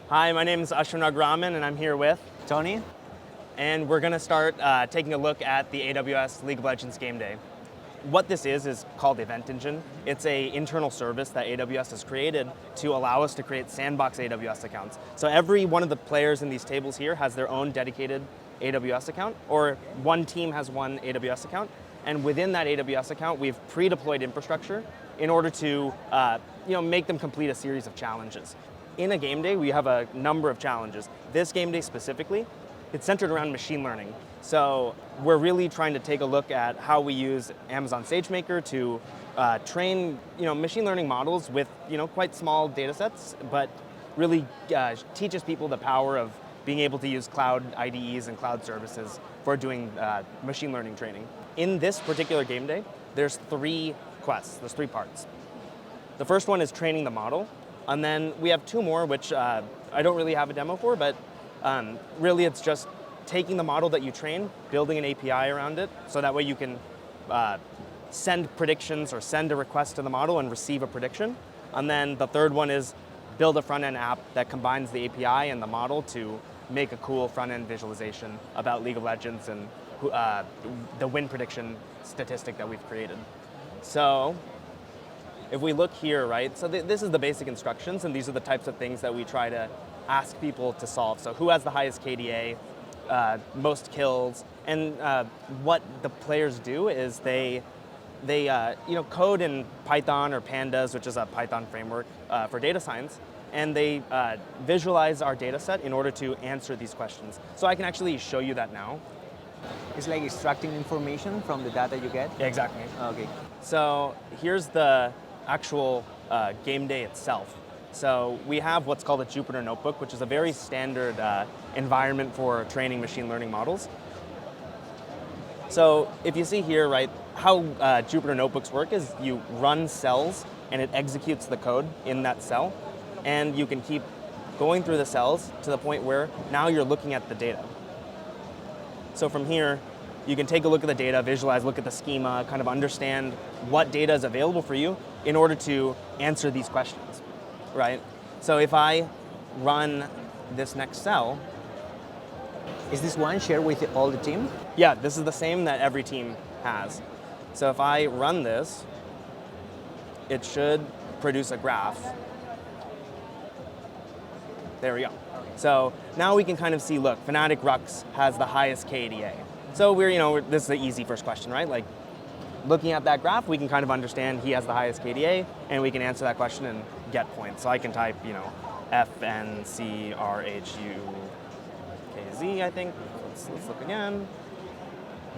Hi, my name is Ashwin Agraman, and I'm here with Tony? and we're going to start taking a look at the AWS League of Legends Game Day. What this is called Event Engine. It's an internal service that AWS has created to allow us to create sandbox AWS accounts. So every one of the players in these tables here has their own dedicated AWS account, or one team has one AWS account, and within that AWS account, we've pre-deployed infrastructure in order to make them complete a series of challenges. In a game day, we have a number of challenges. This game day specifically, it's centered around machine learning. So we're really trying to take a look at how we use Amazon SageMaker to train machine learning models with quite small data sets, but really teaches people the power of being able to use cloud IDEs and cloud services for doing machine learning training. In this particular game day, there's 3 quests, there's 3 parts. The first one is training the model, and then we have 2 more, which I don't really have a demo for, but really it's just taking the model that you train, building an API around it, so that way you can send predictions or send a request to the model and receive a prediction. And then the third one is build a front-end app that combines the API and the model to make a cool front-end visualization about League of Legends and the win prediction statistic that we've created. So if we look here, right, so this is the basic instructions, and these are the types of things that we try to ask people to solve. So who has the highest KDA, most kills, and what the players do is they code in Python or Pandas, which is a Python framework for data science, and they visualize our data set in order to answer these questions. So I can actually show you that now. It's like extracting information from the data you get? Yeah, exactly. Okay. So here's the actual game day itself. So we have what's called a Jupyter Notebook, which is a very standard environment for training machine learning models. So if you see here, right, how Jupyter Notebooks work is you run cells and it executes the code in that cell, and you can keep going through the cells to the point where now you're looking at the data. So from here, you can take a look at the data, visualize, look at the schema, kind of understand what data is available for you in order to answer these questions, right? So if I run this next cell. Is this one shared with all the team? Yeah, this is the same that every team has. So if I run this, it should produce a graph. There we go. So now we can kind of see, look, Fnatic Rux has the highest KDA. So this is the easy first question, right? Like, looking at that graph, we can kind of understand he has the highest KDA, and we can answer that question and get points. So I can type, FNCRHUKZ, I think. Let's look again.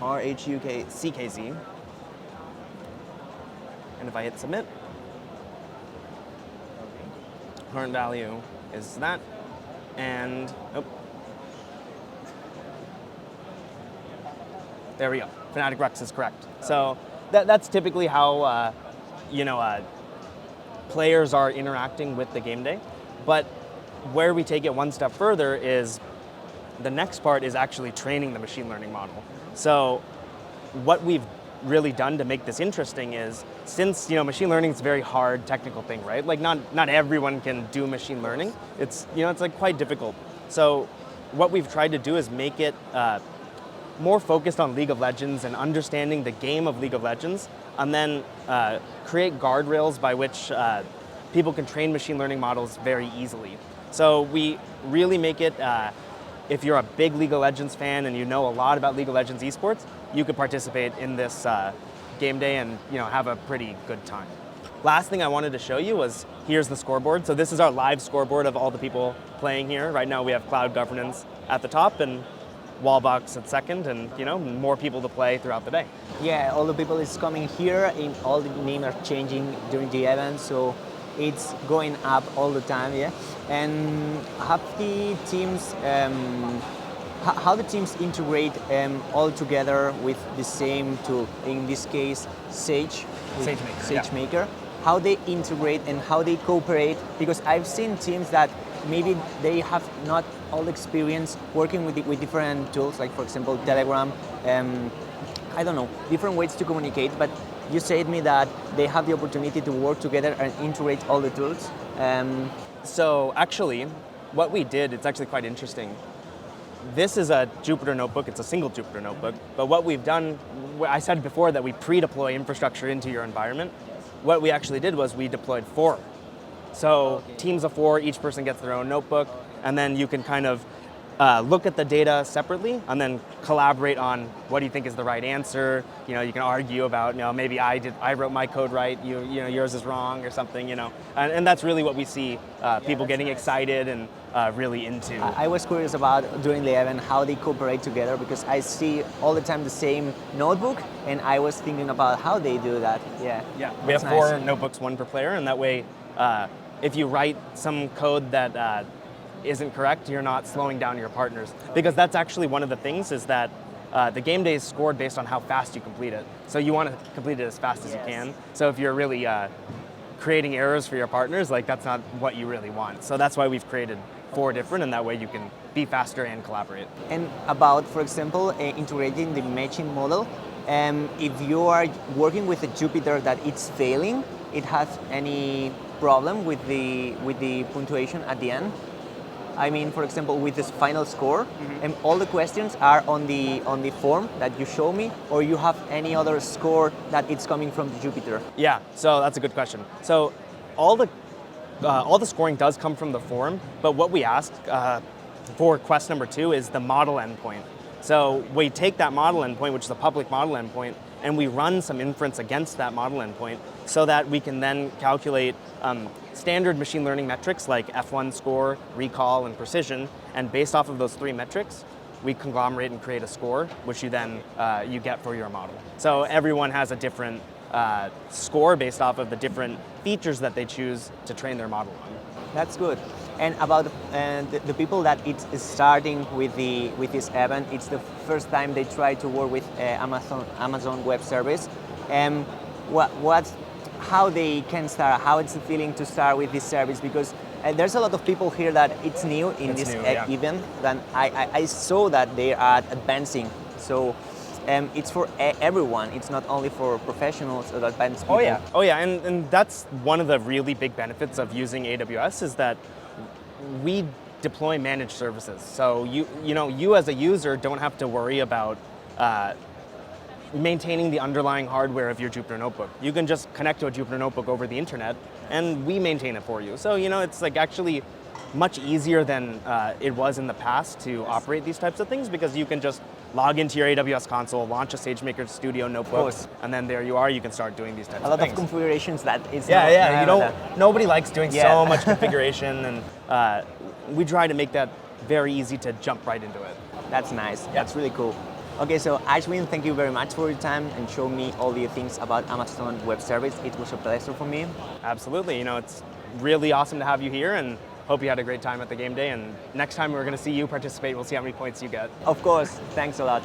RHUKCKZ. And if I hit submit, current value is that, and there we go. Fnatic Rux is correct. So that's typically how players are interacting with the game day. But where we take it one step further is the next part is actually training the machine learning model. So what we've really done to make this interesting is, since machine learning is a very hard technical thing, right? Like not everyone can do machine learning. It's like quite difficult. So what we've tried to do is make it more focused on League of Legends and understanding the game of League of Legends, and then create guardrails by which people can train machine learning models very easily. So we really make it, if you're a big League of Legends fan and you know a lot about League of Legends esports, you could participate in this game day and have a pretty good time. Last thing I wanted to show you was, here's the scoreboard. So this is our live scoreboard of all the people playing here. Right now we have Cloud Governance at the top and Wallbox at second, and more people to play throughout the day. Yeah, all the people is coming here, and all the names are changing during the event, so it's going up all the time, yeah. And have the teams, how the teams integrate all together with the same tool? In this case, SageMaker. Yeah. How they integrate and how they cooperate? Because I've seen teams that maybe they have not all experience working with different tools, like for example Telegram. I don't know, different ways to communicate. But you said to me that they have the opportunity to work together and integrate all the tools. So actually, what we did, it's actually quite interesting. This is a Jupyter notebook, it's a single Jupyter notebook, but what we've done, I said before that we pre-deploy infrastructure into your environment. What we actually did was we deployed 4. So teams of 4, each person gets their own notebook, and then you can kind of look at the data separately and then collaborate on what do you think is the right answer. You know, you can argue about, maybe I wrote my code right, yours is wrong or something, And that's really what we see people getting excited and really into. I was curious about during the event how they cooperate together, because I see all the time the same notebook, and I was thinking about how they do that. Yeah. We have That's 4 nice. notebooks, 1 per player, and that way, if you write some code that isn't correct, you're not slowing down your partners. Because that's actually one of the things is that the game day is scored based on how fast you complete it. So you want to complete it as fast as you can. So if you're really creating errors for your partners, like that's not what you really want. So that's why we've created 4 different, and that way you can be faster and collaborate. And about, for example, integrating the matching model, if you are working with a Jupyter that it's failing, it has any problem with the punctuation at the end? I mean, for example, with this final score, and all the questions are on the form that you show me, or you have any other score that it's coming from the Jupyter? Yeah, so that's a good question. So all the scoring does come from the form, but what we asked for quest number 2 is the model endpoint. So we take that model endpoint, which is a public model endpoint, and we run some inference against that model endpoint so that we can then calculate standard machine learning metrics like F1 score, recall, and precision. And based off of those 3 metrics, we conglomerate and create a score, which you then you get for your model. So everyone has a different score based off of the different features that they choose to train their model on. That's good. And about the people that it's starting with this event, it's the first time they try to work with Amazon Web Service. How they can start? How it's the feeling to start with this service? Because there's a lot of people here that it's new in this event. Then I saw that they are advancing. So it's for everyone. It's not only for professionals or advanced people. Oh yeah, and that's one of the really big benefits of using AWS is that we deploy managed services. So you as a user don't have to worry about maintaining the underlying hardware of your Jupyter Notebook. You can just connect to a Jupyter Notebook over the internet, and we maintain it for you. So it's like actually much easier than it was in the past to operate these types of things, because you can just log into your AWS console, launch a SageMaker Studio notebook, and then there you are. You can start doing these types of things. A lot of configurations that is nobody likes doing so much configuration, and we try to make that very easy to jump right into it. That's nice. That's really cool. Okay, so Ashwin, thank you very much for your time and showing me all the things about Amazon Web Service. It was a pleasure for me. Absolutely. It's really awesome to have you here, and hope you had a great time at the game day. And next time we're going to see you participate, we'll see how many points you get. Of course. Thanks a lot.